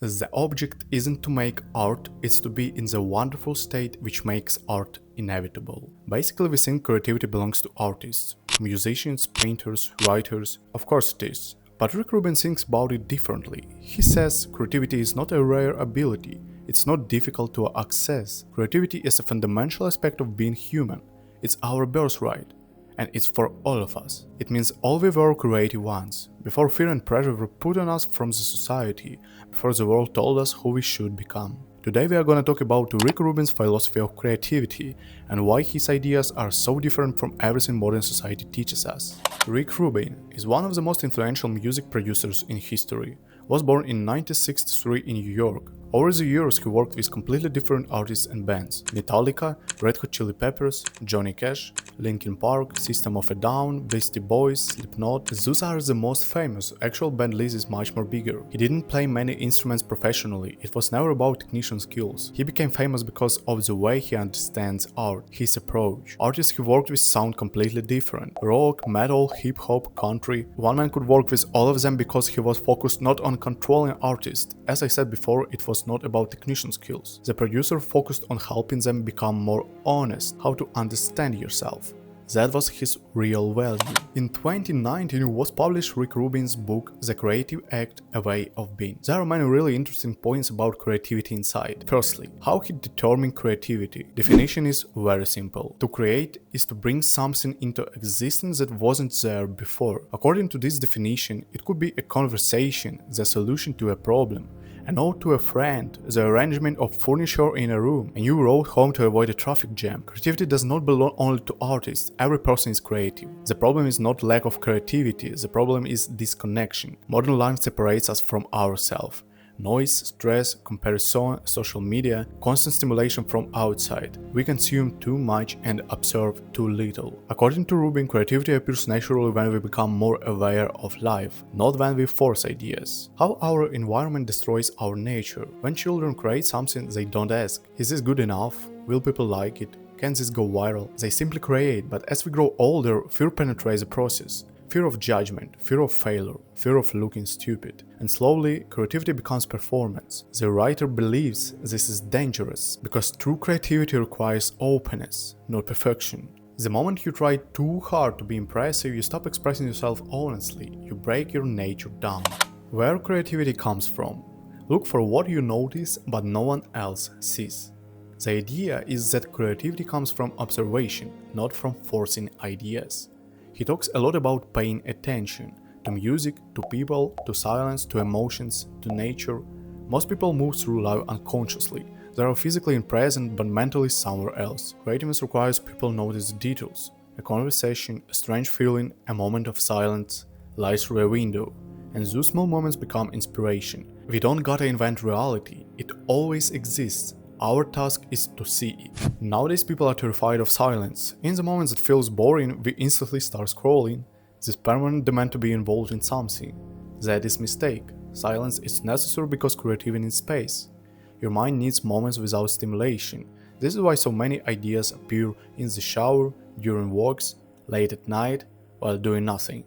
The object isn't to make art, it's to be in the wonderful state which makes art inevitable. Basically, we think creativity belongs to artists, musicians, painters, writers. Of course it is. But Rick Rubin thinks about it differently. He says creativity is not a rare ability, it's not difficult to access. Creativity is a fundamental aspect of being human. It's our birthright. And it's for all of us. It means all we were creative once, before fear and pressure were put on us from the society, before the world told us who we should become. Today we are gonna talk about Rick Rubin's philosophy of creativity and why his ideas are so different from everything modern society teaches us. Rick Rubin is one of the most influential music producers in history. Was born in 1963 in New York. Over the years he worked with completely different artists and bands: Metallica, Red Hot Chili Peppers, Johnny Cash, Linkin Park, System of a Down, Beastie Boys, Slipknot. Those are the most famous. Actual band list is much more bigger. He didn't play many instruments professionally, it was never about technician skills. He became famous because of the way he understands art, his approach. Artists he worked with sound completely different. Rock, metal, hip-hop, country. One man could work with all of them because he was focused not on controlling artists. As I said before, it was not about technician skills. The producer focused on helping them become more honest, how to understand yourself. That was his real value. In 2019 was published Rick Rubin's book The Creative Act: A Way of Being. There are many really interesting points about creativity inside. Firstly, how he determined creativity. Definition is very simple. To create is to bring something into existence that wasn't there before. According to this definition, it could be a conversation, the solution to a problem, a note to a friend, the arrangement of furniture in a room, a new road home to avoid a traffic jam. Creativity does not belong only to artists, every person is creative. The problem is not lack of creativity, the problem is disconnection. Modern life separates us from ourselves. Noise, stress, comparison, social media, constant stimulation from outside. We consume too much and observe too little. According to Rubin, creativity appears naturally when we become more aware of life, not when we force ideas. How our environment destroys our nature. When children create something, they don't ask, is this good enough? Will people like it? Can this go viral? They simply create, but as we grow older, fear penetrates the process. Fear of judgment, fear of failure, fear of looking stupid. And slowly, creativity becomes performance. The writer believes this is dangerous, because true creativity requires openness, not perfection. The moment you try too hard to be impressive, you stop expressing yourself honestly, you break your nature down. Where creativity comes from? Look for what you notice but no one else sees. The idea is that creativity comes from observation, not from forcing ideas. He talks a lot about paying attention to music, to people, to silence, to emotions, to nature. Most people move through life unconsciously. They are physically present but mentally somewhere else. Creativeness requires people notice the details. A conversation, a strange feeling, a moment of silence, light through a window. And those small moments become inspiration. We don't gotta invent reality, it always exists. Our task is to see it. Nowadays people are terrified of silence. In the moments it feels boring, we instantly start scrolling. This permanent demand to be involved in something. That is mistake. Silence is necessary because creativity needs space. Your mind needs moments without stimulation. This is why so many ideas appear in the shower, during walks, late at night, while doing nothing.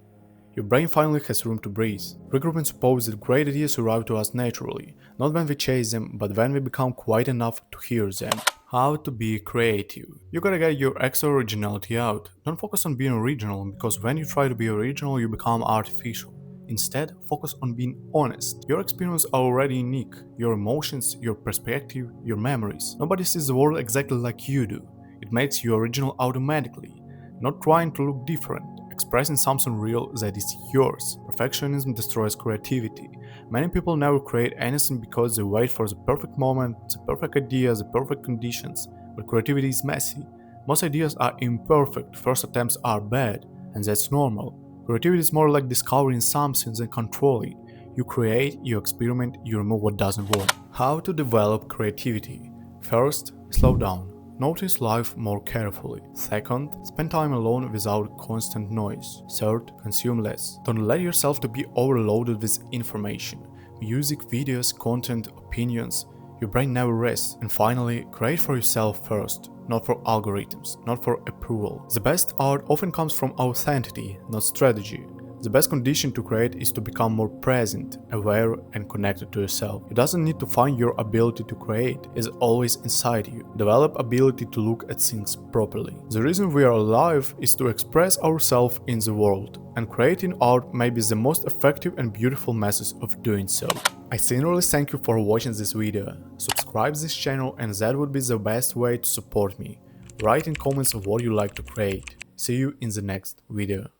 Your brain finally has room to breathe. Rick Rubin supposes that great ideas arrive to us naturally, not when we chase them, but when we become quiet enough to hear them. How to be creative. You gotta get your extra originality out. Don't focus on being original, because when you try to be original, you become artificial. Instead, focus on being honest. Your experiences are already unique. Your emotions, your perspective, your memories. Nobody sees the world exactly like you do. It makes you original automatically. Not trying to look different. Expressing something real that is yours. Perfectionism destroys creativity. Many people never create anything because they wait for the perfect moment, the perfect idea, the perfect conditions. But creativity is messy. Most ideas are imperfect, first attempts are bad, and that's normal. Creativity is more like discovering something than controlling. You create, you experiment, you remove what doesn't work. How to develop creativity? First, slow down. Notice life more carefully. Second, spend time alone without constant noise. Third, consume less. Don't let yourself to be overloaded with information. Music, videos, content, opinions. Your brain never rests. And finally, create for yourself first. Not for algorithms, not for approval. The best art often comes from authenticity, not strategy. The best condition to create is to become more present, aware, and connected to yourself. You doesn't need to find your ability to create, it's always inside you. Develop ability to look at things properly. The reason we are alive is to express ourselves in the world, and creating art may be the most effective and beautiful method of doing so. I sincerely thank you for watching this video. Subscribe this channel and that would be the best way to support me. Write in comments what you like to create. See you in the next video.